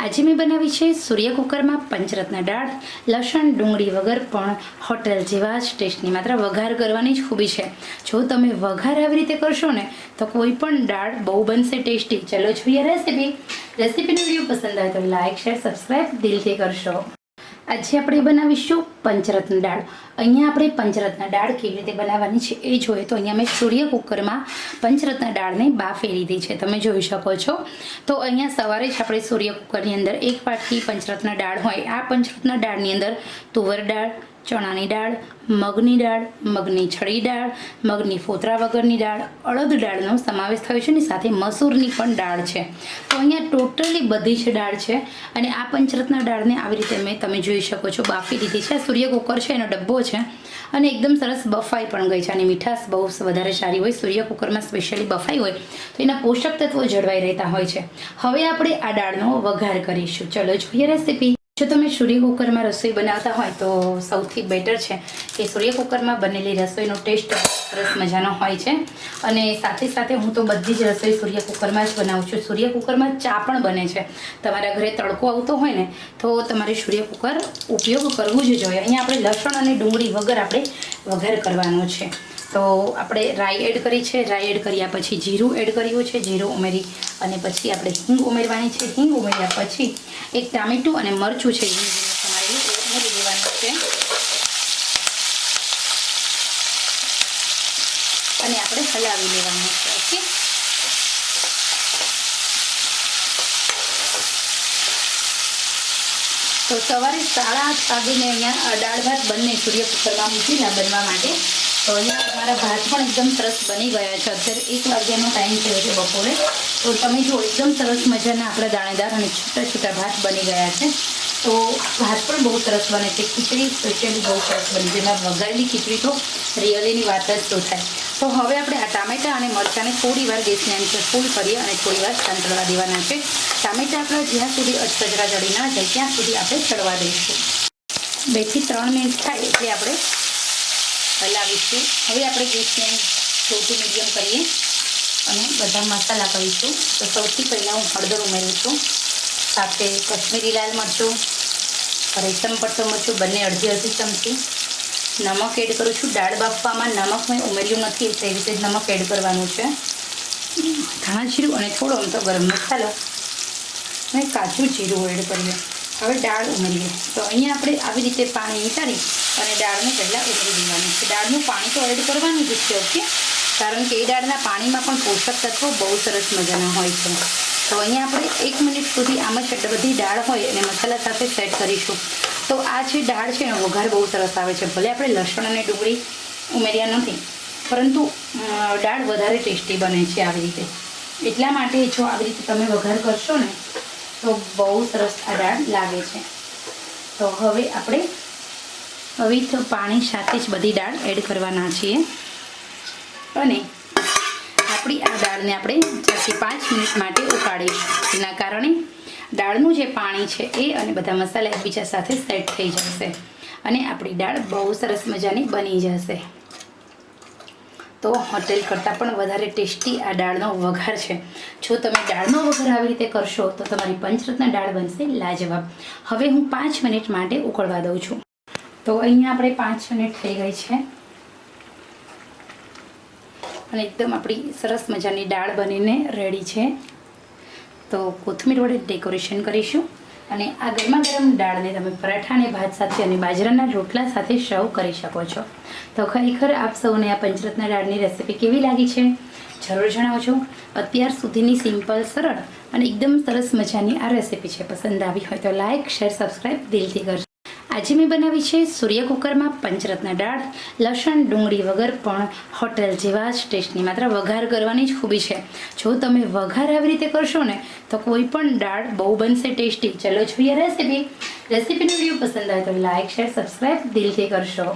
આજે મેં બનાવી છે સૂર્ય કુકરમાં પંચરત્ન દાળ, લસણ ડુંગળી વગર પણ હોટલ જેવા જ ટેસ્ટની. માત્ર વઘાર કરવાની જ ખૂબી છે. જો તમે વઘાર આવી રીતે કરશો ને તો કોઈ પણ દાળ બહુ બનશે ટેસ્ટી. ચલો જોઈએ રેસીપીનો વિડીયો પસંદ આવે તો લાઇક શેર સબસ્ક્રાઈબ દિલથી કરશો. આજે આપણે બનાવીશું પંચરત્ન દાળ. અહીંયા આપણે પંચરત્ન દાળ કેવી રીતે બનાવવાની છે એ જોઈએ તો અહીંયા મેં સૂર્ય કુકરમાં પંચરત્ન દાળને બાફી લીધી છે, તમે જોઈ શકો છો. તો અહીંયા સવારે જ આપણે સૂર્ય કુકરની અંદર એક વાટકી પંચરત્ન દાળ હોય, આ પંચરત્ન દાળની અંદર તુવર દાળ, ચણાની દાળ, મગની દાળ, મગની છડી દાળ, મગની ફોતરા વગરની દાળ, અડદ દાળનો સમાવેશ થયો છે અને સાથે મસૂરની પણ દાળ છે. તો અહીંયા ટોટલી બધી જ દાળ છે અને આ પંચરત્ન દાળને આવી રીતે તમે જોઈ શકો છો બાફી દીધી છે. સૂર્ય કુકર છે એનો ડબ્બો છે અને એકદમ સરસ બફાઈ પણ ગઈ છે અને મીઠાશ બહુ વધારે સારી હોય. સૂર્ય કુકરમાં સ્પેશિયલી બફાઈ હોય તો એના પોષક તત્વો જળવાઈ રહેતા હોય છે. હવે આપણે આ દાળનો વઘાર કરીશું. ચલો જોઈએ રેસીપી. જો તમે સૂર્ય કુકરમાં રસોઈ બનાવતા હોય તો સૌથી બેટર છે કે સૂર્ય કુકરમાં બનેલી રસોઈનો ટેસ્ટ સરસ મજાનો હોય છે. અને સાથે સાથે હું તો બધી જ રસોઈ સૂર્ય કુકરમાં જ બનાવું છું. સૂર્ય કુકરમાં ચા પણ બને છે. તમારા ઘરે તડકો આવતો હોય ને તો તમારે સૂર્ય કુકર ઉપયોગ કરવું જ જોઈએ. અહીંયા આપણે લસણ અને ડુંગળી વગર આપણે વઘાર કરવાનો છે. તો આપણે રાઈ એડ કરી છે, રાઈ એડ કર્યા પછી જીરું એડ કર્યું છે, જીરું ઉમેરી અને પછી આપણે હિંગ ઉમેરવાની છે. હિંગ ઉમેર્યા પછી એક ટામેટું અને મરચું છે તમારે ઉમેરી દેવાનું છે અને આપણે હલાવી લેવાનું છે. ઓકે, તો સવારે 8:30 વાગે મેં અહીંયા દાળ ભાત બંને સૂર્ય કુકરમાં મૂકીને બનવા માટે. તો અહીંયા તમારા ભાત પણ એકદમ સરસ બની ગયા છે. અત્યારે 1 વાગ્યાનો ટાઈમ થયો છે બપોરે. તો તમે જો એકદમ સરસ મજાના આપણા દાણેદાર અને છૂટા છૂટા ભાત બની ગયા છે. તો ભાત પણ બહુ સરસ બને છે. ખીચડી સ્પેશિયલી બહુ સરસ બની છે. એમાં વઘારેલી ખીચડી તો રિયલીની વાત જ તો થાય. તો હવે આપણે આ ટામેટાં અને મરચાંને થોડી વાર ગેસની આંચે ફૂલ કરીએ અને થોડી વાર સાંતળવા દેવાના છે. ટામેટાં આપણા જ્યાં સુધી અધકચરા ચડી ના જાય ત્યાં સુધી આપણે ચડવા દઈશું. 2 થી 3 મિનિટ થાય એટલે આપણે હલાવીશું. હવે આપણે ગેસને લો ટુ મીડિયમ કરીએ અને બધા મસાલા કરીશું. તો સૌથી પહેલાં હું હળદર ઉમેરું છું, સાથે કશ્મીરી લાલ મરચું, રેશમ પટ્ટો મરચું બંને અડધી ચમચી, નમક એડ કરું છું. દાળ બાફવામાં નમક મેં ઉમેર્યું નથી એટલે એ રીતે નમક એડ કરવાનું છે. ધાણા જીરું અને થોડો અમથો ગરમ મસાલો અને કાચું જીરું એડ કરીએ. હવે દાળ ઉમેરીએ. તો અહીંયા આપણે આવી રીતે પાણી નીકાળી અને દાળને પહેલાં ઉમેરી દેવાનું છે. દાળનું પાણી તો એડ કરવાનું જ છે, ઓકે, કારણ કે એ દાળના પાણીમાં પણ પોષક તત્વો બહુ સરસ મજાના હોય છે. તો અહીંયા આપણે 1 મિનિટ સુધી આમ જ બધી દાળ હોય અને મસાલા સાથે સેટ કરીશું. તો આ જે દાળ છે એનો વઘાર બહુ સરસ આવે છે. ભલે આપણે લસણ અને ડુંગળી ઉમેર્યા નથી પરંતુ દાળ વધારે ટેસ્ટી બને છે આવી રીતે. એટલા માટે જો આવી રીતે તમે વઘાર કરશો ને તો બહુ સરસ આ દાળ લાગે છે. તો હવે આપણે પાણી સાથે જ બધી દાળ એડ કરવાના છીએ અને આપણી આ દાળને આપણે 4 થી 5 મિનિટ માટે ઉકાળીશું. જેના કારણે દાળનું જે પાણી છે એ અને બધા મસાલા એકબીજા સાથે સેટ થઈ જશે અને આપણી દાળ બહુ સરસ મજાની બની જશે. તો હોટેલ કરતાં પણ વધારે ટેસ્ટી આ દાળનો વઘાર છે. જો તમે દાળનો વઘાર આવી રીતે કરશો તો તમારી પંચરત્ન દાળ બનશે લાજવાબ. હવે હું 5 મિનિટ માટે ઉકળવા દઉં છું. તો અહીંયા આપણે 5 મિનિટ થઈ ગઈ છે અને એકદમ આપણી સરસ મજાની દાળ બનીને રેડી છે. તો કોથમીર વડે ડેકોરેશન કરીશું અને આ ગરમા ગરમ દાળને તમે પરાઠા અને ભાત સાથે અને બાજરાના રોટલા સાથે સર્વ કરી શકો છો. તો ખરેખર આપ સૌને આ પંચરત્ન દાળની રેસીપી કેવી લાગી છે જરૂર જણાવજો. અત્યાર સુધીની સિમ્પલ, સરળ અને એકદમ સરસ મજાની આ રેસીપી છે. પસંદ આવી હોય તો લાઇક શેર સબસ્ક્રાઈબ દિલથી કરજો. આજે મેં બનાવી છે સૂર્ય કુકરમાં પંચરત્ન દાળ, લસણ ડુંગળી વગર પણ હોટલ જેવા જ ટેસ્ટની. માત્ર વઘાર કરવાની જ ખૂબી છે. જો તમે વઘાર આવી રીતે કરશો ને તો કોઈ પણ દાળ બહુ બનશે ટેસ્ટી. ચલો જોઈએ રેસીપીનો વિડીયો પસંદ આવે તો લાઇક શેર સબસ્ક્રાઈબ દિલથી કરશો.